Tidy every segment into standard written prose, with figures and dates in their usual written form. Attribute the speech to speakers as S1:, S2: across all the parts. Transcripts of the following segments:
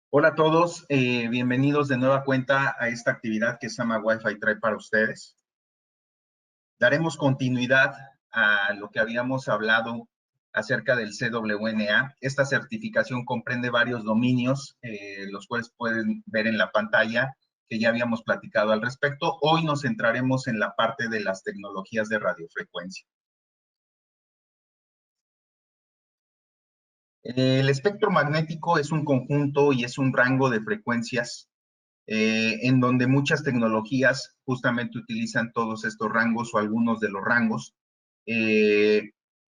S1: Hola a todos, bienvenidos de nueva cuenta a esta actividad que se llama Wi-Fi Trae para ustedes. Daremos continuidad a lo que habíamos hablado acerca del CWNA. Esta certificación comprende varios dominios, los cuales pueden ver en la pantalla, que ya habíamos platicado al respecto. Hoy nos centraremos en la parte de las tecnologías de radiofrecuencia. El espectro magnético es un conjunto y es un rango de frecuencias en donde muchas tecnologías justamente utilizan todos estos rangos o algunos de los rangos,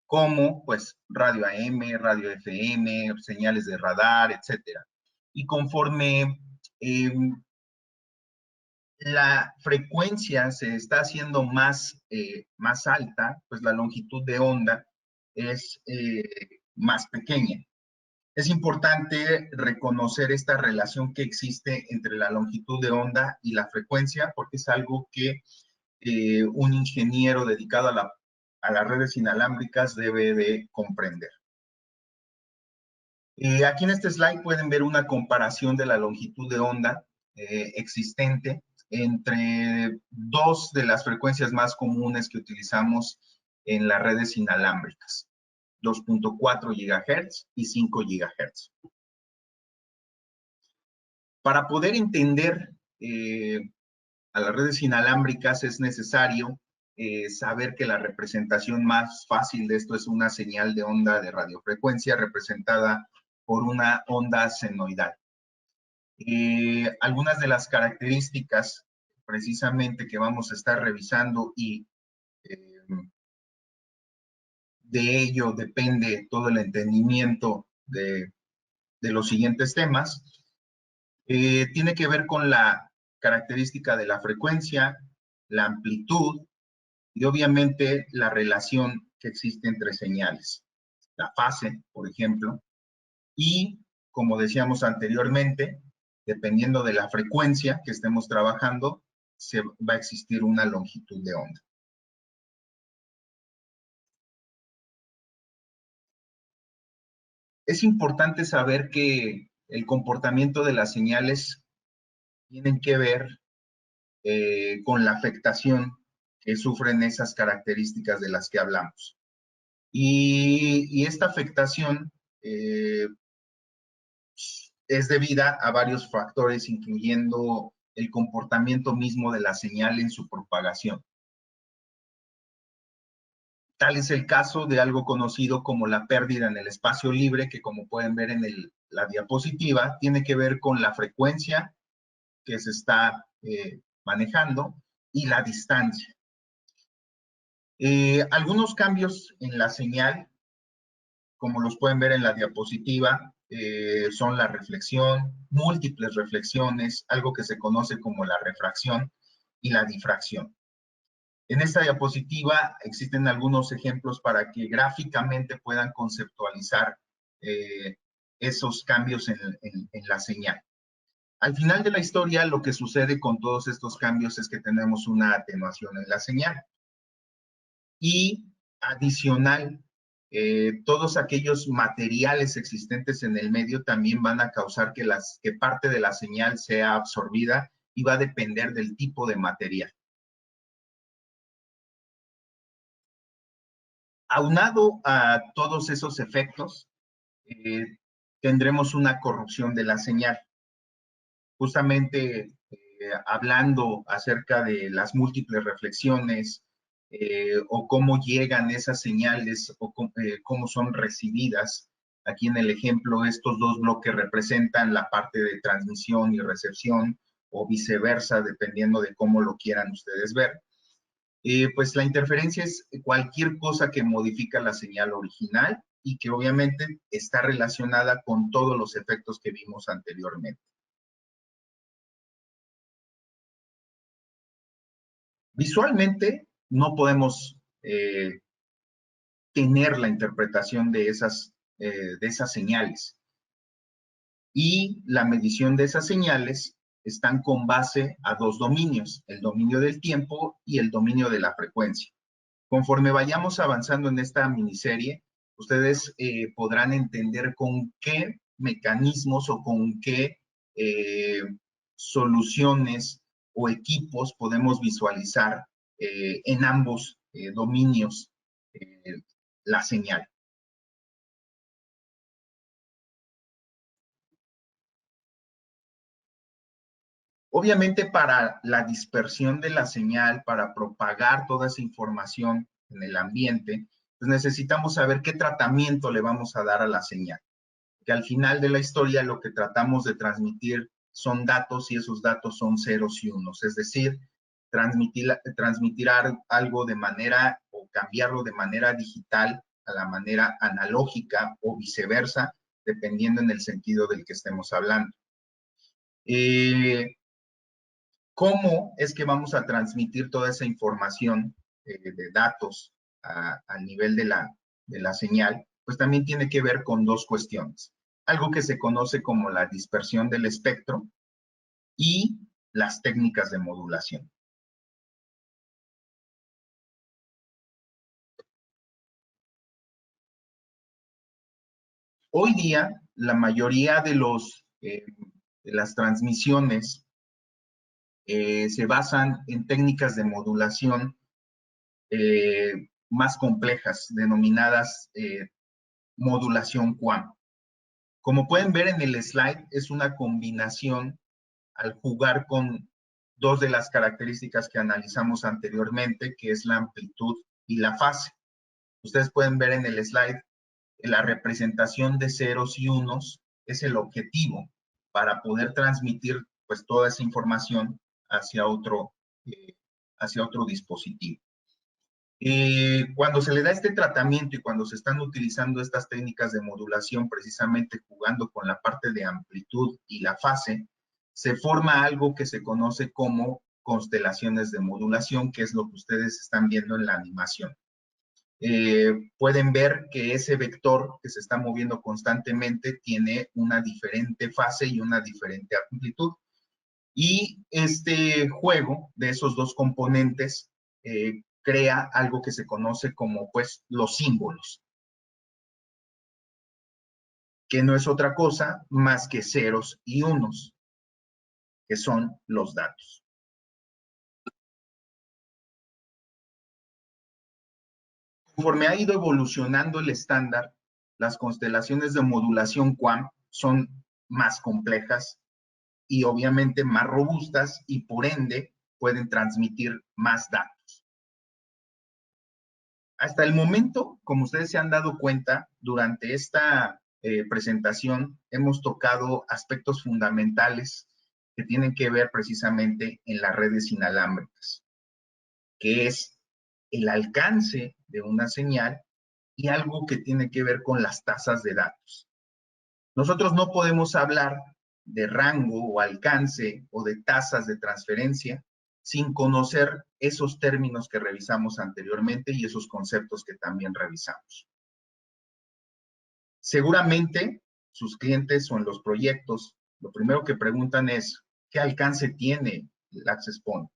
S1: como pues radio AM, radio FM, señales de radar, etcétera. Y conforme la frecuencia se está haciendo más alta, pues la longitud de onda es más pequeña. Es importante reconocer esta relación que existe entre la longitud de onda y la frecuencia, porque es algo que un ingeniero dedicado a las redes inalámbricas debe de comprender. Aquí en este slide pueden ver una comparación de la longitud de onda existente entre dos de las frecuencias más comunes que utilizamos en las redes inalámbricas, 2.4 GHz y 5 GHz. Para poder entender a las redes inalámbricas es necesario saber que la representación más fácil de esto es una señal de onda de radiofrecuencia representada por una onda senoidal. Algunas de las características precisamente que vamos a estar revisando y de ello depende todo el entendimiento de los siguientes temas. Tiene que ver con la característica de la frecuencia, la amplitud y obviamente la relación que existe entre señales. La fase, por ejemplo, y como decíamos anteriormente, dependiendo de la frecuencia que estemos trabajando, va a existir una longitud de onda. Es importante saber que el comportamiento de las señales tienen que ver con la afectación que sufren esas características de las que hablamos. Y esta afectación es debida a varios factores, incluyendo el comportamiento mismo de la señal en su propagación. Tal es el caso de algo conocido como la pérdida en el espacio libre, que como pueden ver en la diapositiva, tiene que ver con la frecuencia que se está manejando y la distancia. Algunos cambios en la señal, como los pueden ver en la diapositiva, son la reflexión, múltiples reflexiones, algo que se conoce como la refracción y la difracción. En esta diapositiva existen algunos ejemplos para que gráficamente puedan conceptualizar esos cambios en la señal. Al final de la historia, lo que sucede con todos estos cambios es que tenemos una atenuación en la señal. Y adicional, todos aquellos materiales existentes en el medio también van a causar que parte de la señal sea absorbida y va a depender del tipo de material. Aunado a todos esos efectos, tendremos una corrupción de la señal. Justamente hablando acerca de las múltiples reflexiones o cómo llegan esas señales o cómo son recibidas. Aquí en el ejemplo, estos dos bloques representan la parte de transmisión y recepción o viceversa, dependiendo de cómo lo quieran ustedes ver. Pues la interferencia es cualquier cosa que modifica la señal original y que obviamente está relacionada con todos los efectos que vimos anteriormente. Visualmente no podemos tener la interpretación de esas señales. Y la medición de esas señales están con base a dos dominios, el dominio del tiempo y el dominio de la frecuencia. Conforme vayamos avanzando en esta miniserie, ustedes podrán entender con qué mecanismos o con qué soluciones o equipos podemos visualizar en ambos dominios la señal. Obviamente, para la dispersión de la señal, para propagar toda esa información en el ambiente, pues necesitamos saber qué tratamiento le vamos a dar a la señal. Que al final de la historia lo que tratamos de transmitir son datos y esos datos son ceros y unos, es decir, transmitir algo de manera o cambiarlo de manera digital a la manera analógica o viceversa, dependiendo en el sentido del que estemos hablando. ¿Cómo es que vamos a transmitir toda esa información de datos al nivel de la señal? Pues también tiene que ver con dos cuestiones. Algo que se conoce como la dispersión del espectro y las técnicas de modulación. Hoy día, la mayoría de las transmisiones se basan en técnicas de modulación más complejas, denominadas modulación QAM. Como pueden ver en el slide, es una combinación al jugar con dos de las características que analizamos anteriormente, que es la amplitud y la fase. Ustedes pueden ver en el slide, la representación de ceros y unos es el objetivo para poder transmitir pues toda esa información hacia otro dispositivo. Cuando se le da este tratamiento y cuando se están utilizando estas técnicas de modulación, precisamente jugando con la parte de amplitud y la fase, se forma algo que se conoce como constelaciones de modulación, que es lo que ustedes están viendo en la animación. Pueden ver que ese vector que se está moviendo constantemente tiene una diferente fase y una diferente amplitud. Y este juego de esos dos componentes crea algo que se conoce como pues los símbolos, que no es otra cosa más que ceros y unos, que son los datos. Conforme ha ido evolucionando el estándar, las constelaciones de modulación QAM son más complejas y obviamente más robustas y por ende pueden transmitir más datos. Hasta el momento, como ustedes se han dado cuenta, durante esta presentación hemos tocado aspectos fundamentales que tienen que ver precisamente en las redes inalámbricas, que es el alcance de una señal y algo que tiene que ver con las tasas de datos. Nosotros no podemos hablar de rango o alcance o de tasas de transferencia sin conocer esos términos que revisamos anteriormente y esos conceptos que también revisamos. Seguramente sus clientes o en los proyectos, lo primero que preguntan es, ¿qué alcance tiene el access point?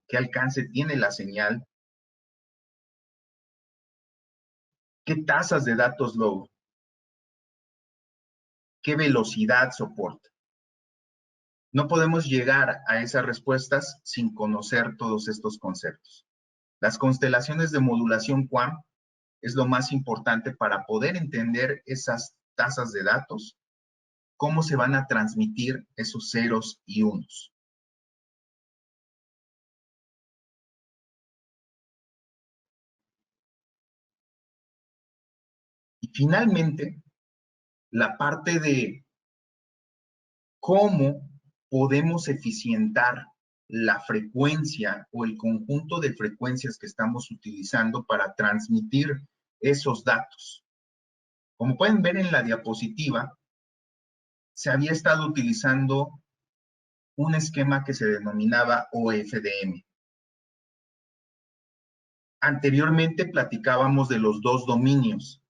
S1: ¿Qué alcance tiene la señal? ¿Qué tasas de datos load? ¿Qué velocidad soporta? No podemos llegar a esas respuestas sin conocer todos estos conceptos. Las constelaciones de modulación QAM es lo más importante para poder entender esas tasas de datos, cómo se van a transmitir esos ceros y unos. Y finalmente, la parte de cómo podemos eficientar la frecuencia o el conjunto de frecuencias que estamos utilizando para transmitir esos datos. Como pueden ver en la diapositiva, se había estado utilizando un esquema que se denominaba OFDM. Anteriormente platicábamos de los dos dominios,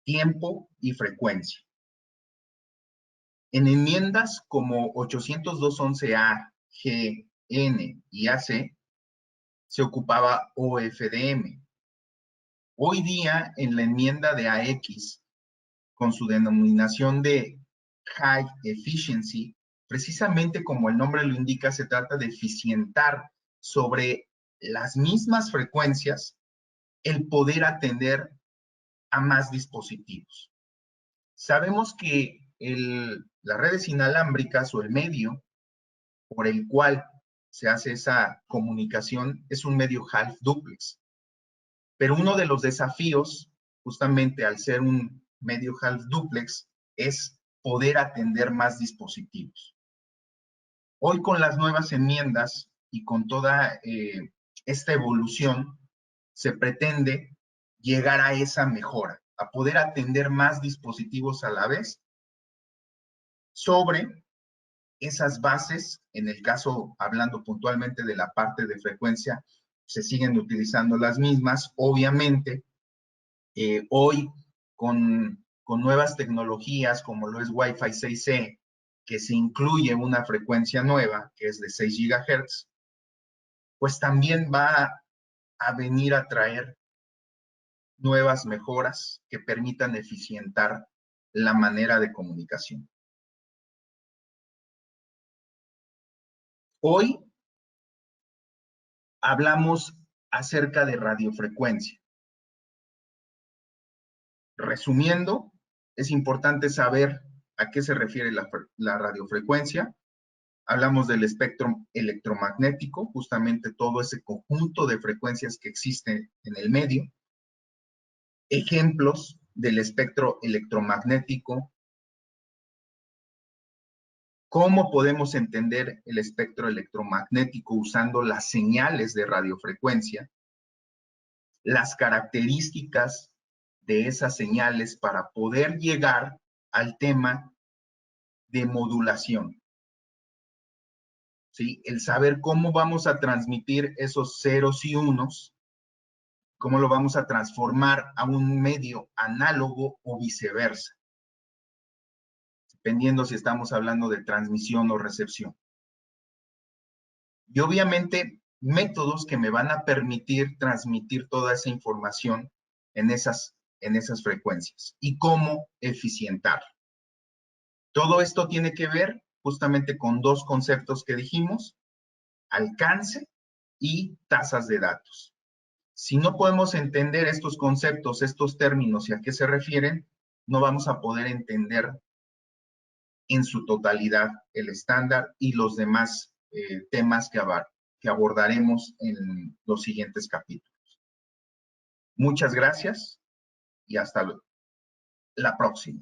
S1: tiempo y frecuencia. En enmiendas como 802.11a, G, N y AC, se ocupaba OFDM. Hoy día, en la enmienda de AX, con su denominación de high efficiency, precisamente como el nombre lo indica, se trata de eficientar sobre las mismas frecuencias el poder atender a más dispositivos. Sabemos que las redes inalámbricas o el medio por el cual se hace esa comunicación es un medio half duplex. Pero uno de los desafíos, justamente al ser un medio half duplex, es poder atender más dispositivos. Hoy con las nuevas enmiendas y con toda esta evolución, se pretende llegar a esa mejora, a poder atender más dispositivos a la vez sobre esas bases. En el caso, hablando puntualmente de la parte de frecuencia, se siguen utilizando las mismas. Obviamente, hoy con nuevas tecnologías como lo es Wi-Fi 6E, que se incluye una frecuencia nueva, que es de 6 GHz, pues también va a venir a traer nuevas mejoras que permitan eficientar la manera de comunicación. Hoy hablamos acerca de radiofrecuencia. Resumiendo, es importante saber a qué se refiere la radiofrecuencia. Hablamos del espectro electromagnético, justamente todo ese conjunto de frecuencias que existen en el medio. Ejemplos del espectro electromagnético. ¿Cómo podemos entender el espectro electromagnético usando las señales de radiofrecuencia? Las características de esas señales para poder llegar al tema de modulación. ¿Sí? El saber cómo vamos a transmitir esos ceros y unos, cómo lo vamos a transformar a un medio análogo o viceversa, dependiendo si estamos hablando de transmisión o recepción. Y obviamente métodos que me van a permitir transmitir toda esa información en esas frecuencias y cómo eficientar. Todo esto tiene que ver justamente con dos conceptos que dijimos: alcance y tasas de datos. Si no podemos entender estos conceptos, estos términos y a qué se refieren, no vamos a poder entender en su totalidad el estándar y los demás temas que abordaremos en los siguientes capítulos. Muchas gracias y hasta la próxima.